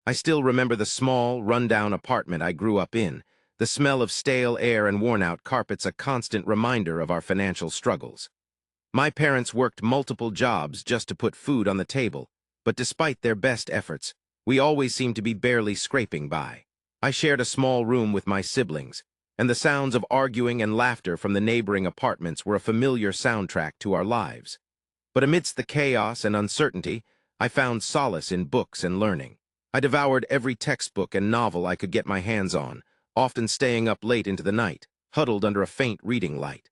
I still remember the small, run-down apartment I grew up in. The smell of stale air and worn-out carpets a constant reminder of our financial struggles. My parents worked multiple jobs just to put food on the table, but despite their best efforts, we always seemed to be barely scraping by. I shared a small room with my siblings, and the sounds of arguing and laughter from the neighboring apartments were a familiar soundtrack to our lives. But amidst the chaos and uncertainty, I found solace in books and learning. I devoured every textbook and novel I could get my hands on, often staying up late into the night, huddled under a faint reading light.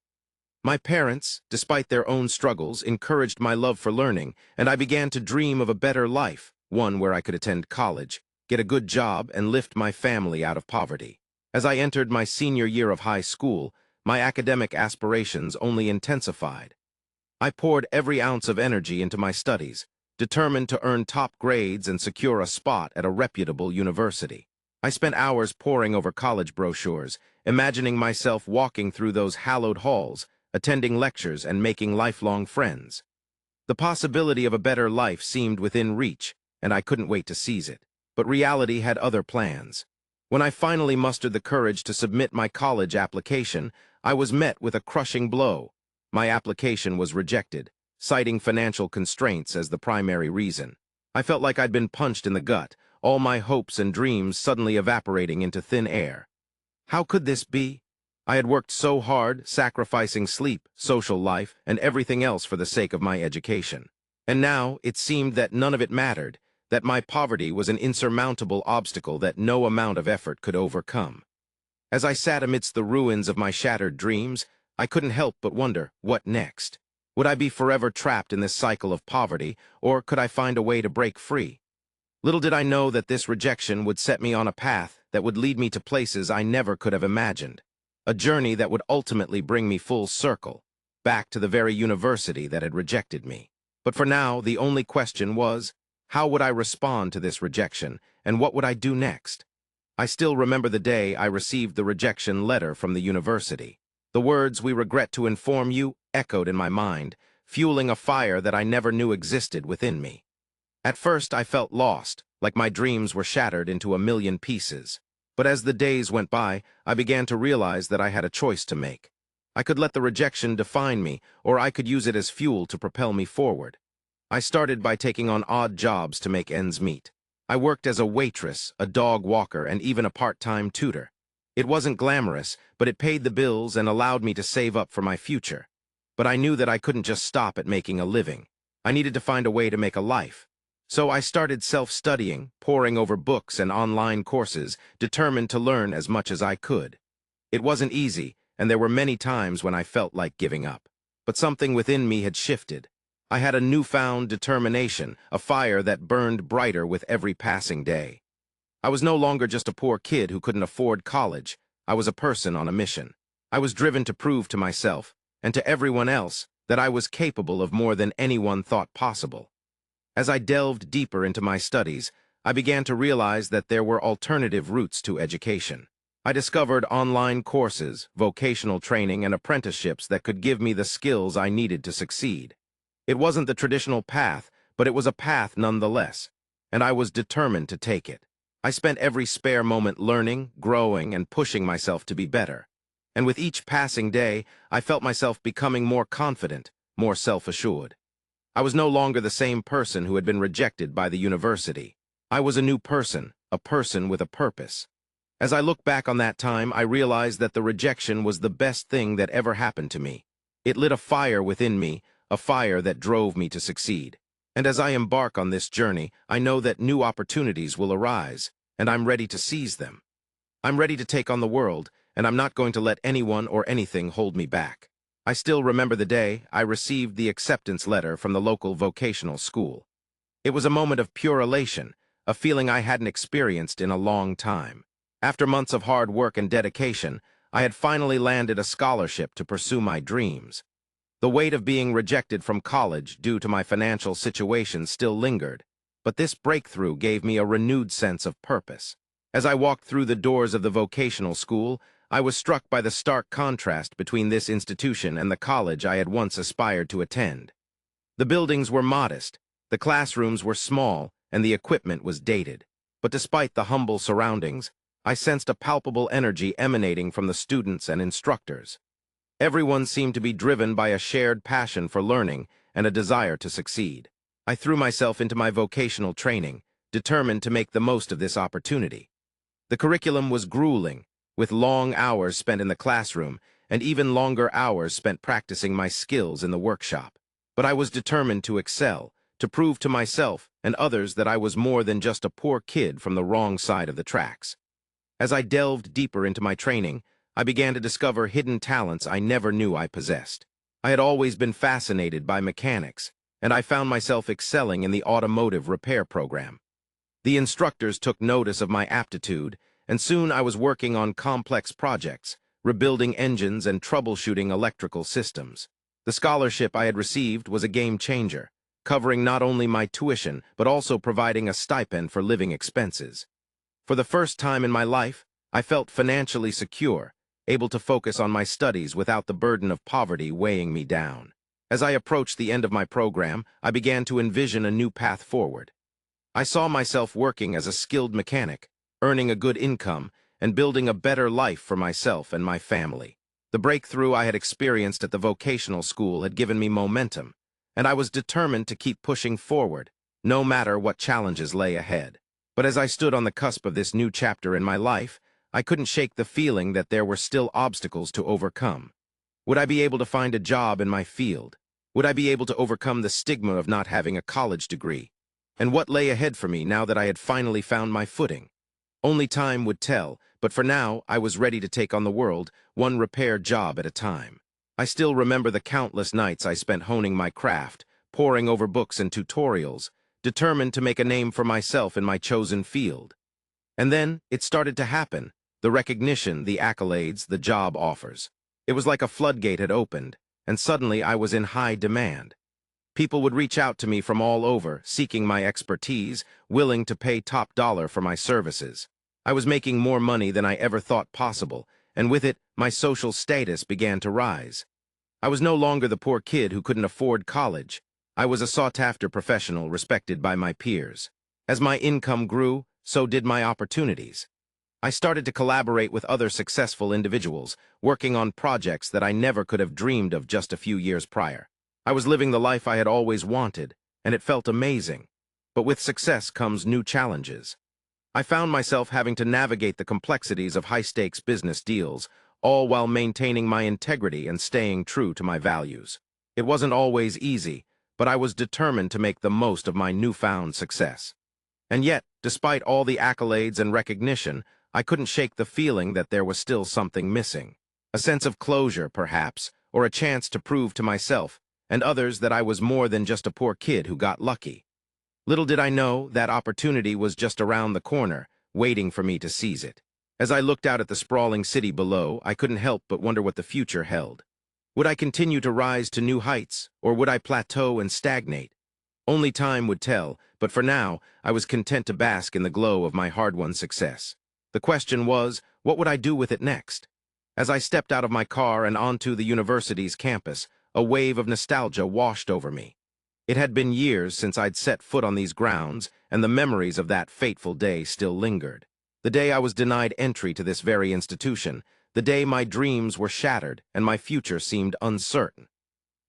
My parents, despite their own struggles, encouraged my love for learning, and I began to dream of a better life, one where I could attend college, get a good job, and lift my family out of poverty. As I entered my senior year of high school, my academic aspirations only intensified. I poured every ounce of energy into my studies, determined to earn top grades and secure a spot at a reputable university. I spent hours poring over college brochures, imagining myself walking through those hallowed halls, attending lectures and making lifelong friends. The possibility of a better life seemed within reach, and I couldn't wait to seize it. But reality had other plans. When I finally mustered the courage to submit my college application, I was met with a crushing blow. My application was rejected, citing financial constraints as the primary reason. I felt like I'd been punched in the gut, all my hopes and dreams suddenly evaporating into thin air. How could this be? I had worked so hard, sacrificing sleep, social life, and everything else for the sake of my education. And now it seemed that none of it mattered, that my poverty was an insurmountable obstacle that no amount of effort could overcome. As I sat amidst the ruins of my shattered dreams, I couldn't help but wonder, what next? Would I be forever trapped in this cycle of poverty, or could I find a way to break free? Little did I know that this rejection would set me on a path that would lead me to places I never could have imagined. A journey that would ultimately bring me full circle, back to the very university that had rejected me. But for now, the only question was, how would I respond to this rejection, and what would I do next? I still remember the day I received the rejection letter from the university. The words, "We regret to inform you," echoed in my mind, fueling a fire that I never knew existed within me. At first, I felt lost, like my dreams were shattered into a million pieces. But as the days went by, I began to realize that I had a choice to make. I could let the rejection define me, or I could use it as fuel to propel me forward. I started by taking on odd jobs to make ends meet. I worked as a waitress, a dog walker, and even a part-time tutor. It wasn't glamorous, but it paid the bills and allowed me to save up for my future. But I knew that I couldn't just stop at making a living. I needed to find a way to make a life. So I started self-studying, poring over books and online courses, determined to learn as much as I could. It wasn't easy, and there were many times when I felt like giving up. But something within me had shifted. I had a newfound determination, a fire that burned brighter with every passing day. I was no longer just a poor kid who couldn't afford college. I was a person on a mission. I was driven to prove to myself, and to everyone else, that I was capable of more than anyone thought possible. As I delved deeper into my studies, I began to realize that there were alternative routes to education. I discovered online courses, vocational training, and apprenticeships that could give me the skills I needed to succeed. It wasn't the traditional path, but it was a path nonetheless, and I was determined to take it. I spent every spare moment learning, growing, and pushing myself to be better. And with each passing day, I felt myself becoming more confident, more self-assured. I was no longer the same person who had been rejected by the university. I was a new person, a person with a purpose. As I look back on that time, I realized that the rejection was the best thing that ever happened to me. It lit a fire within me, a fire that drove me to succeed. And as I embark on this journey, I know that new opportunities will arise, and I'm ready to seize them. I'm ready to take on the world, and I'm not going to let anyone or anything hold me back. I still remember the day I received the acceptance letter from the local vocational school. It was a moment of pure elation, a feeling I hadn't experienced in a long time. After months of hard work and dedication, I had finally landed a scholarship to pursue my dreams. The weight of being rejected from college due to my financial situation still lingered, but this breakthrough gave me a renewed sense of purpose. As I walked through the doors of the vocational school, I was struck by the stark contrast between this institution and the college I had once aspired to attend. The buildings were modest, the classrooms were small, and the equipment was dated. But despite the humble surroundings, I sensed a palpable energy emanating from the students and instructors. Everyone seemed to be driven by a shared passion for learning and a desire to succeed. I threw myself into my vocational training, determined to make the most of this opportunity. The curriculum was grueling, with long hours spent in the classroom and even longer hours spent practicing my skills in the workshop. But I was determined to excel, to prove to myself and others that I was more than just a poor kid from the wrong side of the tracks. As I delved deeper into my training, I began to discover hidden talents I never knew I possessed. I had always been fascinated by mechanics, and I found myself excelling in the automotive repair program. The instructors took notice of my aptitude, and soon I was working on complex projects, rebuilding engines and troubleshooting electrical systems. The scholarship I had received was a game changer, covering not only my tuition but also providing a stipend for living expenses. For the first time in my life, I felt financially secure, able to focus on my studies without the burden of poverty weighing me down. As I approached the end of my program, I began to envision a new path forward. I saw myself working as a skilled mechanic, earning a good income, and building a better life for myself and my family. The breakthrough I had experienced at the vocational school had given me momentum, and I was determined to keep pushing forward, no matter what challenges lay ahead. But as I stood on the cusp of this new chapter in my life, I couldn't shake the feeling that there were still obstacles to overcome. Would I be able to find a job in my field? Would I be able to overcome the stigma of not having a college degree? And what lay ahead for me now that I had finally found my footing? Only time would tell, but for now I was ready to take on the world, one repair job at a time. I still remember the countless nights I spent honing my craft, poring over books and tutorials, determined to make a name for myself in my chosen field. And then it started to happen, the recognition, the accolades, the job offers. It was like a floodgate had opened, and suddenly I was in high demand. People would reach out to me from all over, seeking my expertise, willing to pay top dollar for my services. I was making more money than I ever thought possible, and with it, my social status began to rise. I was no longer the poor kid who couldn't afford college. I was a sought-after professional respected by my peers. As my income grew, so did my opportunities. I started to collaborate with other successful individuals, working on projects that I never could have dreamed of just a few years prior. I was living the life I had always wanted, and it felt amazing. But with success comes new challenges. I found myself having to navigate the complexities of high-stakes business deals, all while maintaining my integrity and staying true to my values. It wasn't always easy, but I was determined to make the most of my newfound success. And yet, despite all the accolades and recognition, I couldn't shake the feeling that there was still something missing. A sense of closure, perhaps, or a chance to prove to myself and others that I was more than just a poor kid who got lucky. Little did I know that opportunity was just around the corner, waiting for me to seize it. As I looked out at the sprawling city below, I couldn't help but wonder what the future held. Would I continue to rise to new heights, or would I plateau and stagnate? Only time would tell, but for now, I was content to bask in the glow of my hard-won success. The question was, what would I do with it next? As I stepped out of my car and onto the university's campus, a wave of nostalgia washed over me. It had been years since I'd set foot on these grounds, and the memories of that fateful day still lingered. The day I was denied entry to this very institution, the day my dreams were shattered and my future seemed uncertain.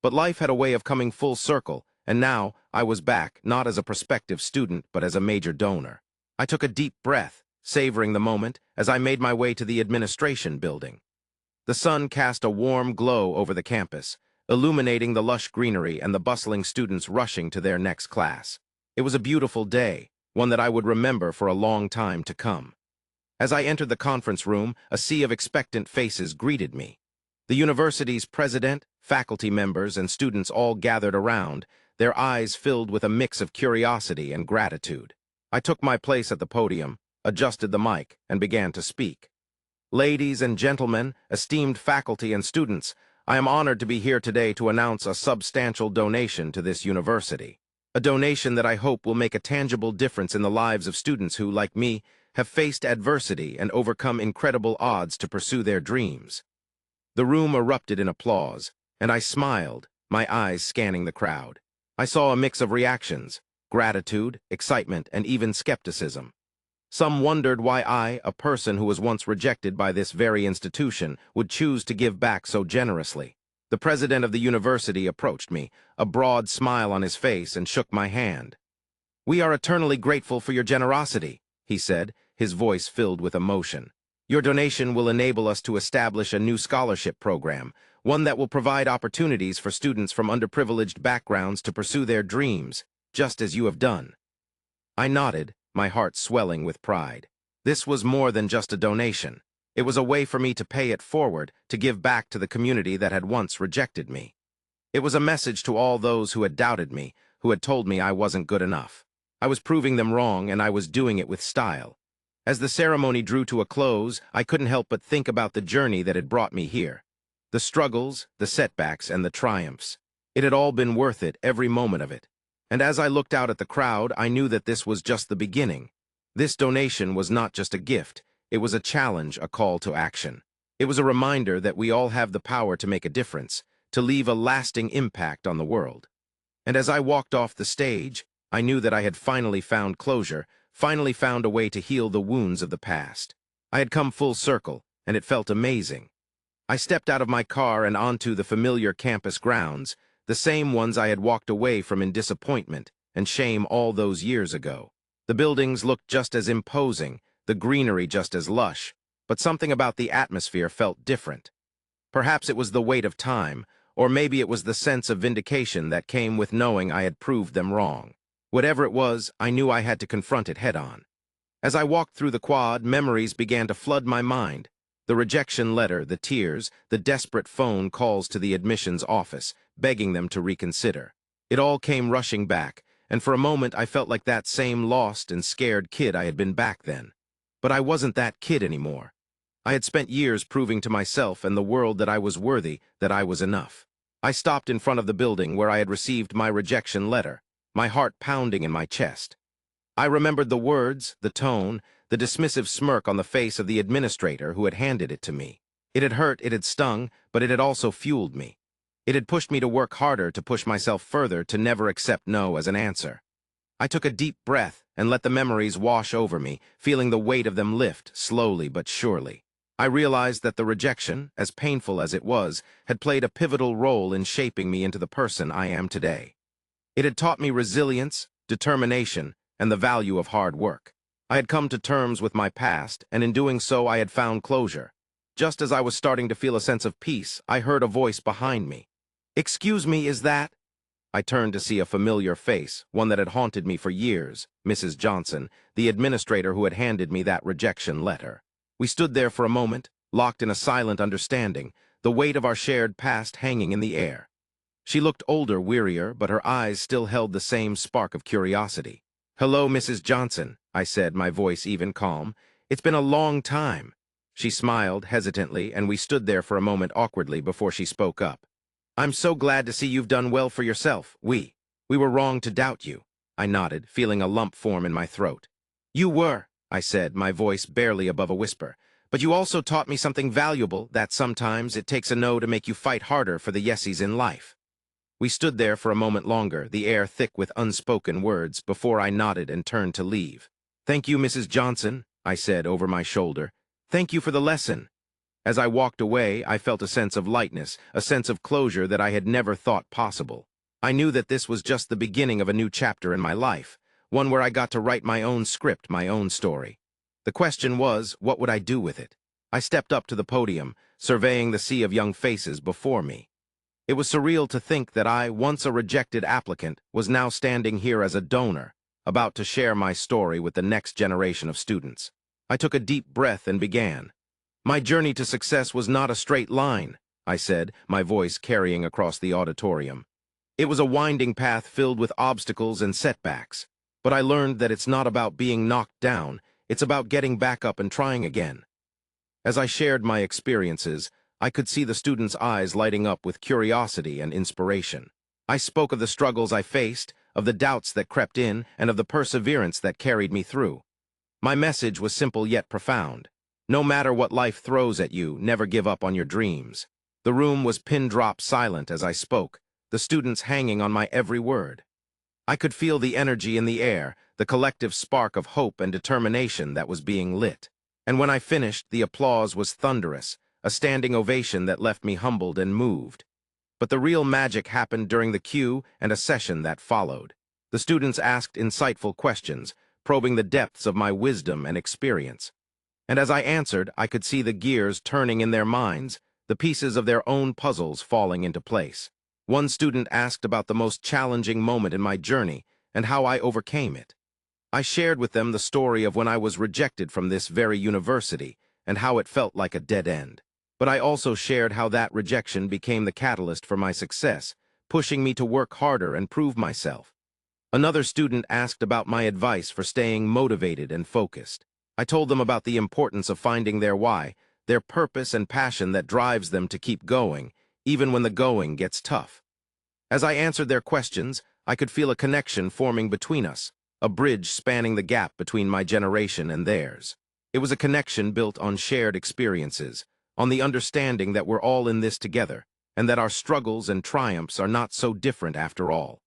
But life had a way of coming full circle, and now I was back, not as a prospective student, but as a major donor. I took a deep breath, savoring the moment, as I made my way to the administration building. The sun cast a warm glow over the campus, illuminating the lush greenery and the bustling students rushing to their next class. It was a beautiful day, one that I would remember for a long time to come. As I entered the conference room, a sea of expectant faces greeted me. The university's president, faculty members, and students all gathered around, their eyes filled with a mix of curiosity and gratitude. I took my place at the podium, adjusted the mic, and began to speak. Ladies and gentlemen, esteemed faculty and students, I am honored to be here today to announce a substantial donation to this university. A donation that I hope will make a tangible difference in the lives of students who, like me, have faced adversity and overcome incredible odds to pursue their dreams. The room erupted in applause, and I smiled, my eyes scanning the crowd. I saw a mix of reactions: gratitude, excitement, and even skepticism. Some wondered why I, a person who was once rejected by this very institution, would choose to give back so generously. The president of the university approached me, a broad smile on his face, and shook my hand. "We are eternally grateful for your generosity," he said, his voice filled with emotion. "Your donation will enable us to establish a new scholarship program, one that will provide opportunities for students from underprivileged backgrounds to pursue their dreams, just as you have done." I nodded, my heart swelling with pride. This was more than just a donation. It was a way for me to pay it forward, to give back to the community that had once rejected me. It was a message to all those who had doubted me, who had told me I wasn't good enough. I was proving them wrong, and I was doing it with style. As the ceremony drew to a close, I couldn't help but think about the journey that had brought me here. The struggles, the setbacks, and the triumphs. It had all been worth it, every moment of it. And as I looked out at the crowd, I knew that this was just the beginning. This donation was not just a gift. It was a challenge, a call to action. It was a reminder that we all have the power to make a difference, to leave a lasting impact on the world. And as I walked off the stage, I knew that I had finally found closure, finally found a way to heal the wounds of the past. I had come full circle, and it felt amazing. I stepped out of my car and onto the familiar campus grounds, the same ones I had walked away from in disappointment and shame all those years ago. The buildings looked just as imposing, the greenery just as lush, but something about the atmosphere felt different. Perhaps it was the weight of time, or maybe it was the sense of vindication that came with knowing I had proved them wrong. Whatever it was, I knew I had to confront it head-on. As I walked through the quad, memories began to flood my mind. The rejection letter, the tears, the desperate phone calls to the admissions office, begging them to reconsider. It all came rushing back, and for a moment I felt like that same lost and scared kid I had been back then. But I wasn't that kid anymore. I had spent years proving to myself and the world that I was worthy, that I was enough. I stopped in front of the building where I had received my rejection letter, my heart pounding in my chest. I remembered the words, the tone, the dismissive smirk on the face of the administrator who had handed it to me. It had hurt, it had stung, but it had also fueled me. It had pushed me to work harder, to push myself further, to never accept no as an answer. I took a deep breath and let the memories wash over me, feeling the weight of them lift, slowly but surely. I realized that the rejection, as painful as it was, had played a pivotal role in shaping me into the person I am today. It had taught me resilience, determination, and the value of hard work. I had come to terms with my past, and in doing so I had found closure. Just as I was starting to feel a sense of peace, I heard a voice behind me. "Excuse me, is that?" I turned to see a familiar face, one that had haunted me for years, Mrs. Johnson, the administrator who had handed me that rejection letter. We stood there for a moment, locked in a silent understanding, the weight of our shared past hanging in the air. She looked older, wearier, but her eyes still held the same spark of curiosity. "Hello, Mrs. Johnson," I said, my voice even calm. "It's been a long time." She smiled hesitantly, and we stood there for a moment awkwardly before she spoke up. "I'm so glad to see you've done well for yourself. We were wrong to doubt you." I nodded, feeling a lump form in my throat. "You were," I said, my voice barely above a whisper. "But you also taught me something valuable, that sometimes it takes a no to make you fight harder for the yesies in life." We stood there for a moment longer, the air thick with unspoken words, before I nodded and turned to leave. "Thank you, Mrs. Johnson," I said over my shoulder. "Thank you for the lesson." As I walked away, I felt a sense of lightness, a sense of closure that I had never thought possible. I knew that this was just the beginning of a new chapter in my life, one where I got to write my own script, my own story. The question was, what would I do with it? I stepped up to the podium, surveying the sea of young faces before me. It was surreal to think that I, once a rejected applicant, was now standing here as a donor, about to share my story with the next generation of students. I took a deep breath and began. "My journey to success was not a straight line," I said, my voice carrying across the auditorium. "It was a winding path filled with obstacles and setbacks. But I learned that it's not about being knocked down, it's about getting back up and trying again." As I shared my experiences, I could see the students' eyes lighting up with curiosity and inspiration. I spoke of the struggles I faced, of the doubts that crept in, and of the perseverance that carried me through. My message was simple yet profound. No matter what life throws at you, never give up on your dreams. The room was pin-drop silent as I spoke, the students hanging on my every word. I could feel the energy in the air, the collective spark of hope and determination that was being lit. And when I finished, the applause was thunderous, a standing ovation that left me humbled and moved. But the real magic happened during the cue and a session that followed. The students asked insightful questions, probing the depths of my wisdom and experience. And as I answered, I could see the gears turning in their minds, the pieces of their own puzzles falling into place. One student asked about the most challenging moment in my journey and how I overcame it. I shared with them the story of when I was rejected from this very university and how it felt like a dead end. But I also shared how that rejection became the catalyst for my success, pushing me to work harder and prove myself. Another student asked about my advice for staying motivated and focused. I told them about the importance of finding their why, their purpose and passion that drives them to keep going, even when the going gets tough. As I answered their questions, I could feel a connection forming between us, a bridge spanning the gap between my generation and theirs. It was a connection built on shared experiences, on the understanding that we're all in this together, and that our struggles and triumphs are not so different after all.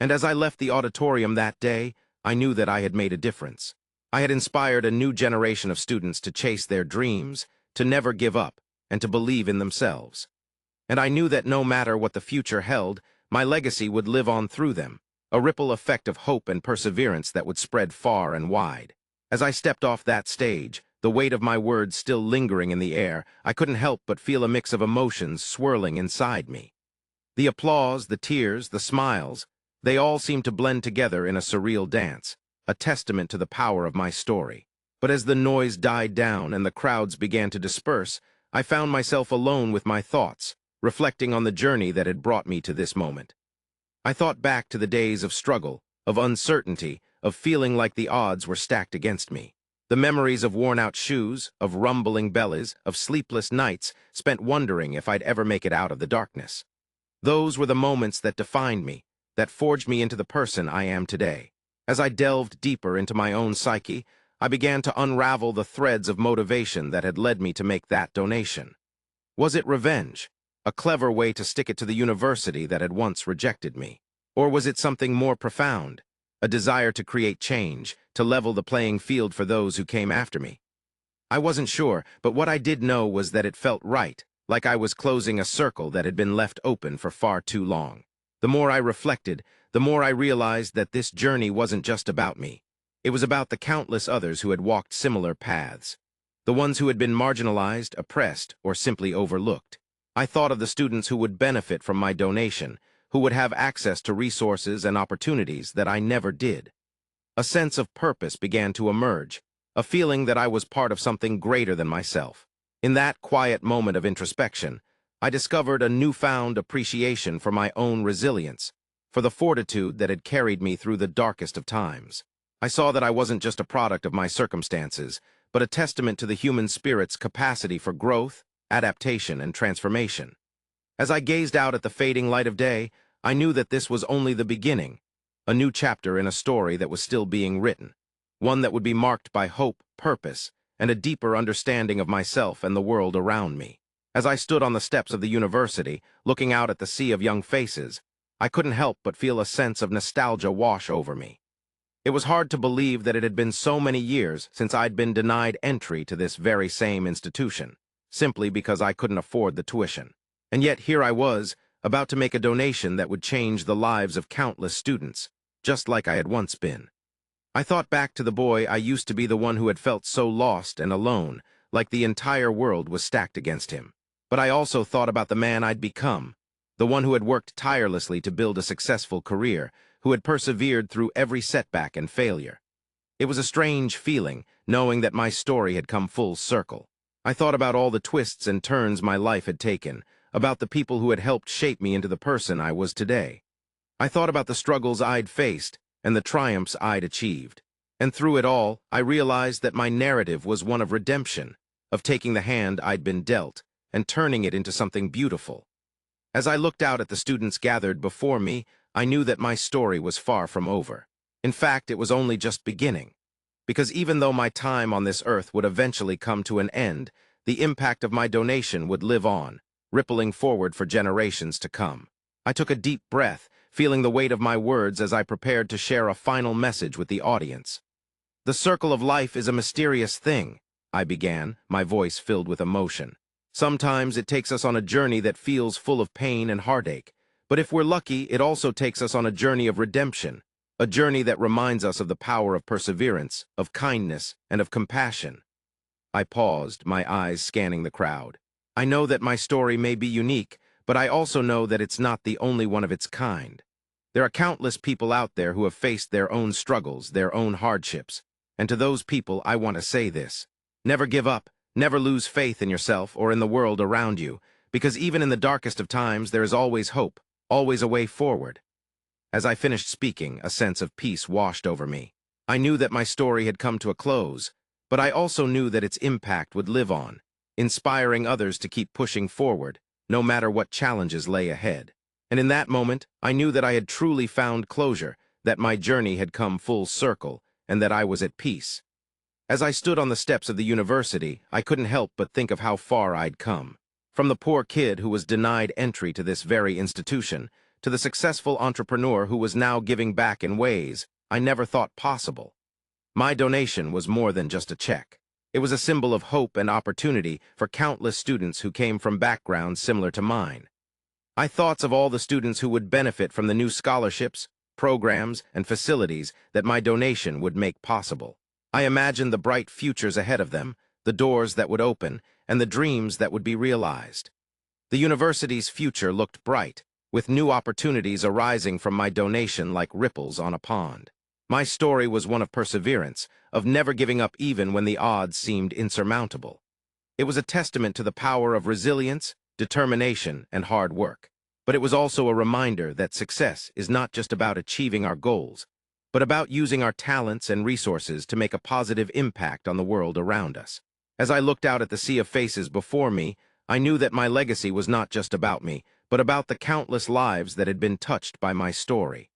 And as I left the auditorium that day, I knew that I had made a difference. I had inspired a new generation of students to chase their dreams, to never give up, and to believe in themselves. And I knew that no matter what the future held, my legacy would live on through them, a ripple effect of hope and perseverance that would spread far and wide. As I stepped off that stage, the weight of my words still lingering in the air, I couldn't help but feel a mix of emotions swirling inside me. The applause, the tears, the smiles, they all seemed to blend together in a surreal dance, a testament to the power of my story. But as the noise died down and the crowds began to disperse, I found myself alone with my thoughts, reflecting on the journey that had brought me to this moment. I thought back to the days of struggle, of uncertainty, of feeling like the odds were stacked against me. The memories of worn-out shoes, of rumbling bellies, of sleepless nights spent wondering if I'd ever make it out of the darkness. Those were the moments that defined me, that forged me into the person I am today. As I delved deeper into my own psyche, I began to unravel the threads of motivation that had led me to make that donation. Was it revenge, a clever way to stick it to the university that had once rejected me? Or was it something more profound, a desire to create change, to level the playing field for those who came after me? I wasn't sure, but what I did know was that it felt right, like I was closing a circle that had been left open for far too long. The more I reflected, the more I realized that this journey wasn't just about me. It was about the countless others who had walked similar paths, the ones who had been marginalized, oppressed, or simply overlooked. I thought of the students who would benefit from my donation, who would have access to resources and opportunities that I never did. A sense of purpose began to emerge, a feeling that I was part of something greater than myself. In that quiet moment of introspection, I discovered a newfound appreciation for my own resilience, for the fortitude that had carried me through the darkest of times. I saw that I wasn't just a product of my circumstances, but a testament to the human spirit's capacity for growth, adaptation, and transformation. As I gazed out at the fading light of day, I knew that this was only the beginning, a new chapter in a story that was still being written, one that would be marked by hope, purpose, and a deeper understanding of myself and the world around me. As I stood on the steps of the university, looking out at the sea of young faces, I couldn't help but feel a sense of nostalgia wash over me. It was hard to believe that it had been so many years since I'd been denied entry to this very same institution, simply because I couldn't afford the tuition. And yet here I was, about to make a donation that would change the lives of countless students, just like I had once been. I thought back to the boy I used to be, the one who had felt so lost and alone, like the entire world was stacked against him. But I also thought about the man I'd become, the one who had worked tirelessly to build a successful career, who had persevered through every setback and failure. It was a strange feeling, knowing that my story had come full circle. I thought about all the twists and turns my life had taken, about the people who had helped shape me into the person I was today. I thought about the struggles I'd faced and the triumphs I'd achieved. And through it all, I realized that my narrative was one of redemption, of taking the hand I'd been dealt and turning it into something beautiful. As I looked out at the students gathered before me, I knew that my story was far from over. In fact, it was only just beginning. Because even though my time on this earth would eventually come to an end, the impact of my donation would live on, rippling forward for generations to come. I took a deep breath, feeling the weight of my words as I prepared to share a final message with the audience. "The circle of life is a mysterious thing," I began, my voice filled with emotion. "Sometimes it takes us on a journey that feels full of pain and heartache, but if we're lucky, it also takes us on a journey of redemption, a journey that reminds us of the power of perseverance, of kindness, and of compassion." I paused, my eyes scanning the crowd. I know that my story may be unique, but I also know that it's not the only one of its kind. There are countless people out there who have faced their own struggles, their own hardships. And to those people, I want to say this: never give up, never lose faith in yourself or in the world around you, because even in the darkest of times, there is always hope, always a way forward. As I finished speaking, a sense of peace washed over me. I knew that my story had come to a close, but I also knew that its impact would live on, inspiring others to keep pushing forward, no matter what challenges lay ahead. And in that moment, I knew that I had truly found closure, that my journey had come full circle, and that I was at peace. As I stood on the steps of the university, I couldn't help but think of how far I'd come. From the poor kid who was denied entry to this very institution, to the successful entrepreneur who was now giving back in ways I never thought possible. My donation was more than just a check. It was a symbol of hope and opportunity for countless students who came from backgrounds similar to mine. I thought of all the students who would benefit from the new scholarships, programs, and facilities that my donation would make possible. I imagined the bright futures ahead of them, the doors that would open, and the dreams that would be realized. The university's future looked bright, with new opportunities arising from my donation like ripples on a pond. My story was one of perseverance, of never giving up even when the odds seemed insurmountable. It was a testament to the power of resilience, determination, and hard work. But it was also a reminder that success is not just about achieving our goals, but about using our talents and resources to make a positive impact on the world around us. As I looked out at the sea of faces before me, I knew that my legacy was not just about me, but about the countless lives that had been touched by my story.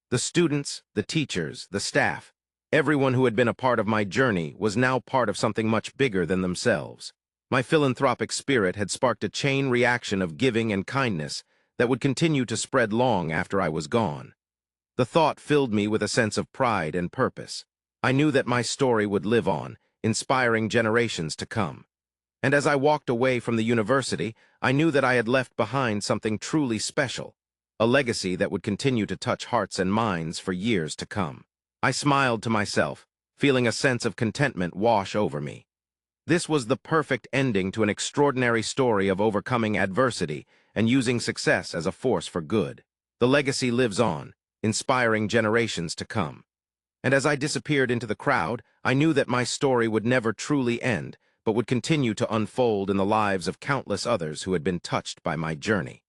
The students, the teachers, the staff, everyone who had been a part of my journey was now part of something much bigger than themselves. My philanthropic spirit had sparked a chain reaction of giving and kindness that would continue to spread long after I was gone. The thought filled me with a sense of pride and purpose. I knew that my story would live on, inspiring generations to come. And as I walked away from the university, I knew that I had left behind something truly special, a legacy that would continue to touch hearts and minds for years to come. I smiled to myself, feeling a sense of contentment wash over me. This was the perfect ending to an extraordinary story of overcoming adversity and using success as a force for good. The legacy lives on, inspiring generations to come. And as I disappeared into the crowd, I knew that my story would never truly end, but would continue to unfold in the lives of countless others who had been touched by my journey.